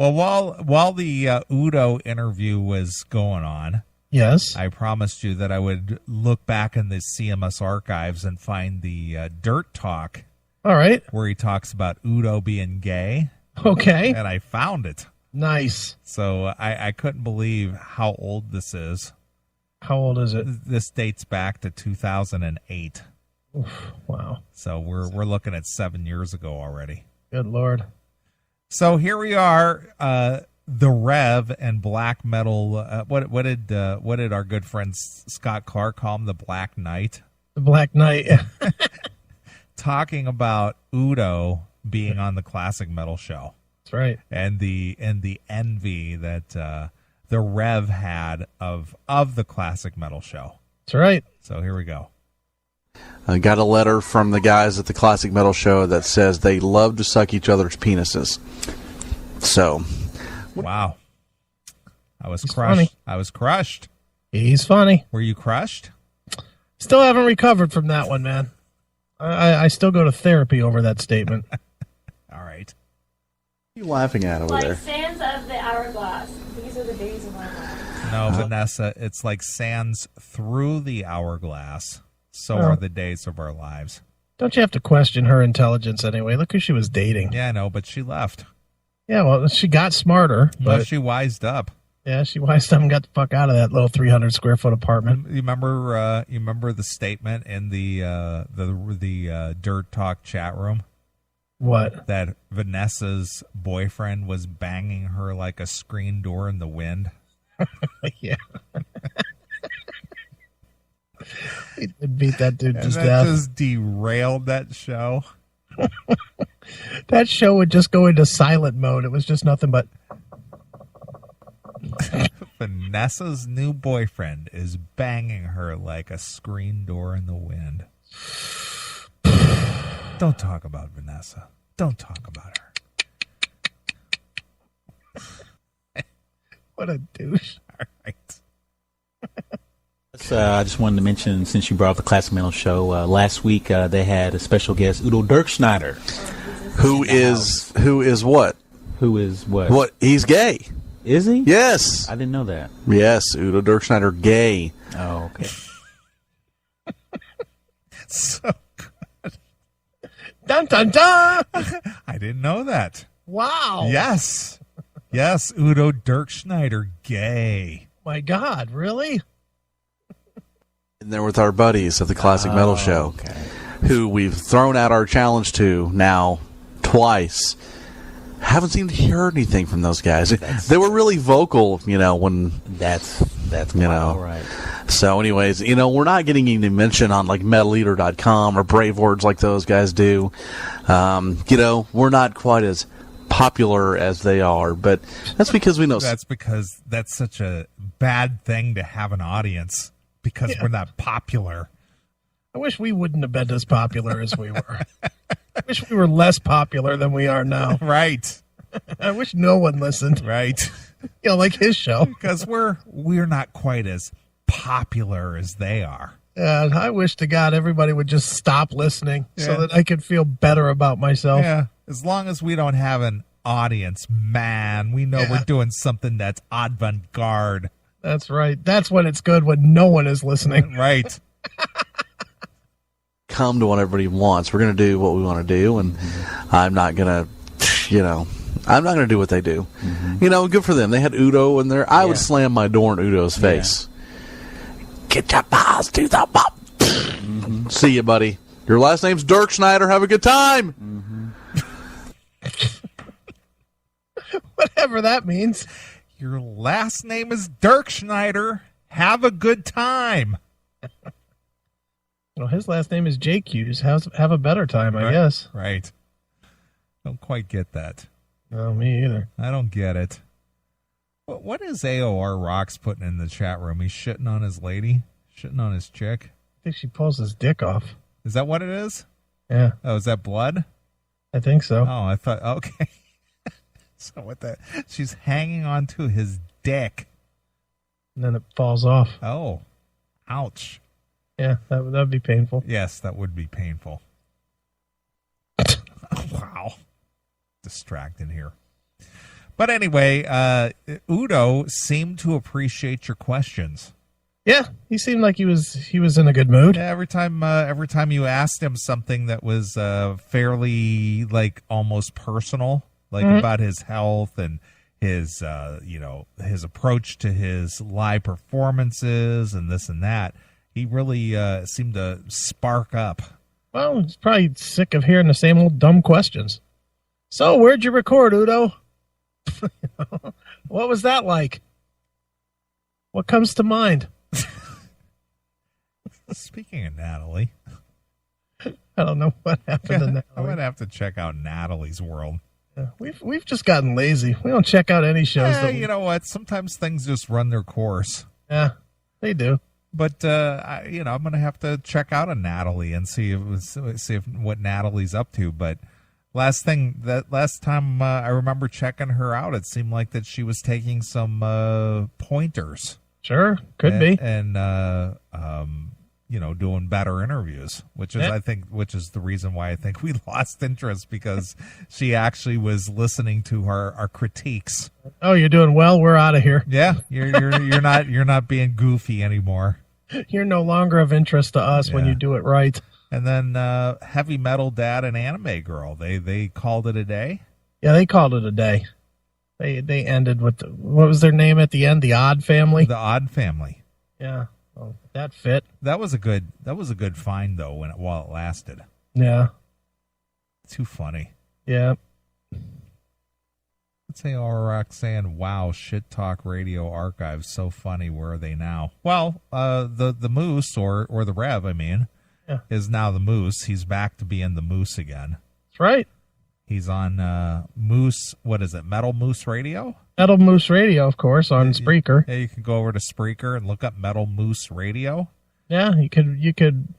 Well, while the Udo interview was going on, Yes. I promised you that I would look back in the CMS archives and find the Dirt Talk. All right. Where he talks about Udo being gay. Okay. And I found it. Nice. So I couldn't believe how old this is. How old is it? This dates back to 2008. Oof, wow. So we're looking at 7 years ago already. Good Lord. So here we are, the Rev and black metal. What did our good friend Scott Clark call him? The Black Knight. The Black Knight. Talking about Udo being on the classic metal show. That's right. And the envy that the Rev had of the classic metal show. That's right. So here we go. I got a letter from the guys at the classic metal show that says they love to suck each other's penises. So, wow. He's crushed. Funny. I was crushed. He's funny. Were you crushed? Still haven't recovered from that one, man. I still go to therapy over that statement. All right. What are you laughing at over there? Like sands of the hourglass. These are the days of our lives. No, Vanessa, it's like sands through the hourglass. So are the days of our lives. Don't you have to question her intelligence anyway? Look who she was dating. Yeah, I know, but she left. Yeah, well, she got smarter. But she wised up. Yeah, she wised up and got the fuck out of that little 300 square foot apartment. You remember the statement in the Dirt Talk chat room? What? That Vanessa's boyfriend was banging her like a screen door in the wind. Yeah. It beat that dude to death. That just derailed that show. That show would just go into silent mode. It was just nothing but... Vanessa's new boyfriend is banging her like a screen door in the wind. Don't talk about Vanessa. Don't talk about her. What a douche. All right. I just wanted to mention, since you brought up the Classic Metal Show, last week they had a special guest, Udo Dirkschneider. Who is what? Who is what? What? He's gay. Is he? Yes. I didn't know that. Yes, Udo Dirkschneider, gay. Oh, okay. So good. Dun, dun, dun! I didn't know that. Wow. Yes. Yes, Udo Dirkschneider, gay. My God, really? In there with our buddies at the Classic Metal Show, who we've thrown out our challenge to now twice. Haven't seemed to hear anything from those guys. They were really vocal, when... That's all right. So anyways, we're not getting any mention on like MetalEater.com or Brave Words like those guys do. We're not quite as popular as they are, but that's because we know... That's because that's such a bad thing to have an audience, because we're not popular. I wish we wouldn't have been as popular as we were. I wish we were less popular than we are now. Right. I wish no one listened. Right. Like his show. Because we're not quite as popular as they are. I wish to God everybody would just stop listening so that I could feel better about myself. Yeah. As long as we don't have an audience, man, we know we're doing something that's avant-garde. That's right. That's when it's good, when no one is listening. Right. Come to what everybody wants. We're going to do what we want to do, and I'm not going to, I'm not going to do what they do. Mm-hmm. Good for them. They had Udo in there. I would slam my door in Udo's face. Get your balls to the bop. See you, buddy. Your last name's Dirkschneider. Have a good time. Whatever that means. Your last name is Dirkschneider. Have a good time. Well, his last name is Jake Hughes. Have a better time, I guess. Right. Don't quite get that. No, me either. I don't get it. What is AOR Rocks putting in the chat room? He's shitting on his lady? Shitting on his chick? I think she pulls his dick off. Is that what it is? Yeah. Oh, is that blood? I think so. Oh, I thought, okay. So what the... She's hanging on to his dick. And then it falls off. Oh. Ouch. Yeah, that would be painful. Yes, that would be painful. Wow. Distracting here. But anyway, Udo seemed to appreciate your questions. Yeah, he seemed like he was in a good mood. Yeah, every time you asked him something that was fairly like almost personal, like about his health and his his approach to his live performances and this and that, he really seemed to spark up. Well, he's probably sick of hearing the same old dumb questions. So, where'd you record, Udo? What was that like? What comes to mind? Speaking of Natalie, I don't know what happened to Natalie. I'm gonna have to check out Natalie's world. Yeah, we've just gotten lazy. We don't check out any shows. You know what? Sometimes things just run their course. Yeah, they do. But I'm gonna have to check out a Natalie and see if what Natalie's up to. But last time I remember checking her out, it seemed like that she was taking some pointers. Sure, could be. And doing better interviews, which is the reason why I think we lost interest, because she actually was listening to our critiques. Oh, you're doing well. We're out of here. Yeah, you're not being goofy anymore. You're no longer of interest to us when you do it right. And then Heavy Metal Dad and Anime Girl, they called it a day. Yeah, they called it a day. They ended with what was their name at the end? The Odd Family. The Odd Family. Yeah, well, that fit. That was a good find though while it lasted. Yeah. Too funny. Yeah. Let's say Roxanne, wow, Shit Talk Radio archives, so funny. Where are they now? Well, the Moose or the Rev, I mean, is now the Moose. He's back to being the Moose again. That's right. He's on Moose. What is it? Metal Moose Radio. Metal Moose Radio, of course, on Spreaker. Yeah, you can go over to Spreaker and look up Metal Moose Radio. Yeah, you could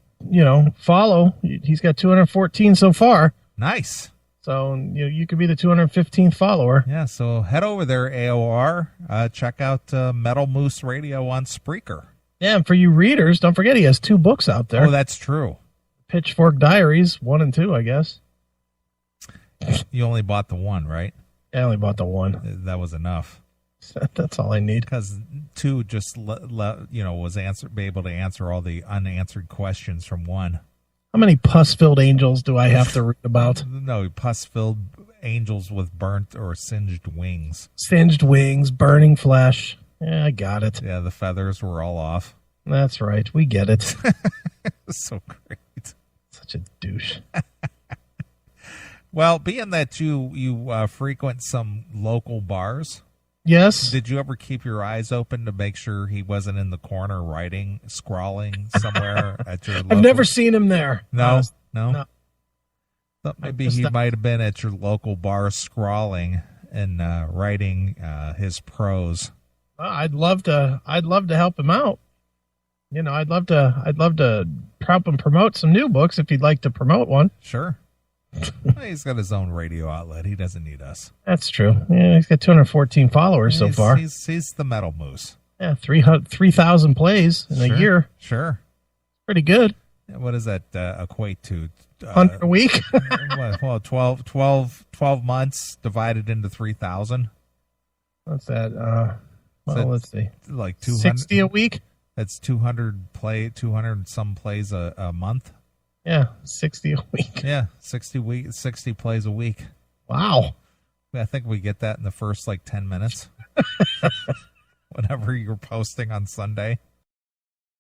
follow. He's got 214 so far. Nice. So you could be the 215th follower. Yeah, so head over there, AOR. Check out Metal Moose Radio on Spreaker. Yeah, and for you readers, don't forget he has 2 books out there. Oh, that's true. Pitchfork Diaries 1 and 2, I guess. You only bought the 1, right? I only bought the 1. That was enough. That's all I need. Because 2 just was be able to answer all the unanswered questions from 1. How many pus-filled angels do I have to read about? No, pus-filled angels with burnt or singed wings. Singed wings, burning flesh. Yeah, I got it. Yeah, the feathers were all off. That's right. We get it. It was so great. Such a douche. Well, being that you frequent some local bars, yes. Did you ever keep your eyes open to make sure he wasn't in the corner scrawling somewhere at your local... I've never seen him there. No? No. Maybe he might have been at your local bar scrawling and writing his prose. I'd love to help him out. I'd love to help him promote some new books if he'd like to promote one. Sure. Well, he's got his own radio outlet. He doesn't need us. That's true. Yeah, he's got 214 followers so far. He's the Metal Moose. Yeah, 3,000 plays in a year. Sure. Pretty good. What does that equate to? 100 a week? Well, 12 months divided into 3,000. What's that? Let's see. Like 200, 60 a week? That's 200 some plays a month. Yeah, 60 a week. Yeah, 60 plays a week. Wow. I think we get that in the first 10 minutes. Whenever you're posting on Sunday.